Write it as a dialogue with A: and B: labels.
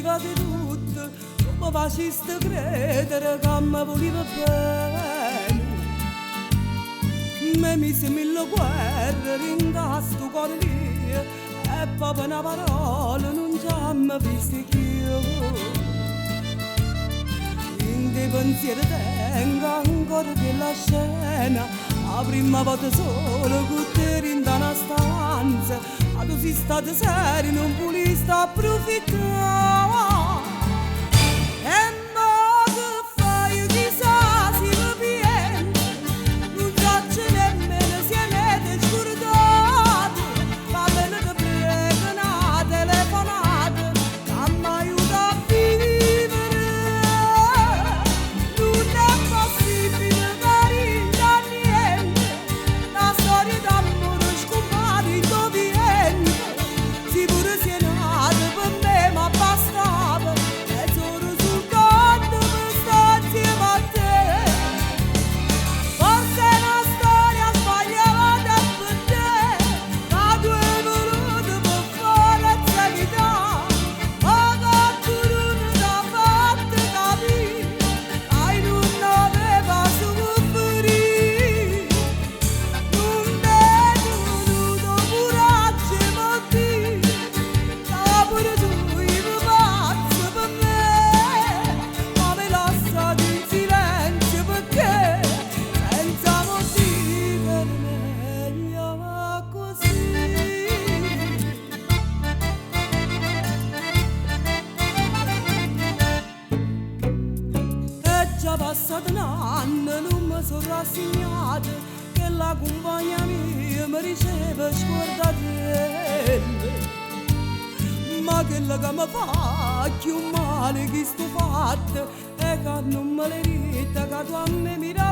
A: faceva di tutto, come faciste credere che mi voleva bene. Me mise mille guerre in sto cuore lì, e proprio una parola non ci hanno visto più. In dei pensieri tengo ancora quella scena, la prima volta solo con te in una stanza, ma tu sei stata seria, non volesti approfittare. E mo che fai, chissà se mi pienti, non so nemmeno se avete scordato, ma bene che prego una telefonata, che mi aiuta a vivere. Non è possibile per niente, la storia d'amore scompare in tuo viento, sicuro sia nata per me ma bastava, e solo soltanto per stare insieme a te. Forse è una storia sbagliata per te, ma tu hai voluto per forza di te, ma che tu non ti ha fatto capire, ai non aveva sofferire. Non vedo coraggio per te, che pure tu eri pazzo per me, ma mi lasciati in silenzio perché senza motivi per meglio così. È già passato un anno, non mi sono rassegnata, che la compagna mia mi riceve scordatelle. Ma quello che mi fa più male che sto fatto è che non me le rita che tu a me mira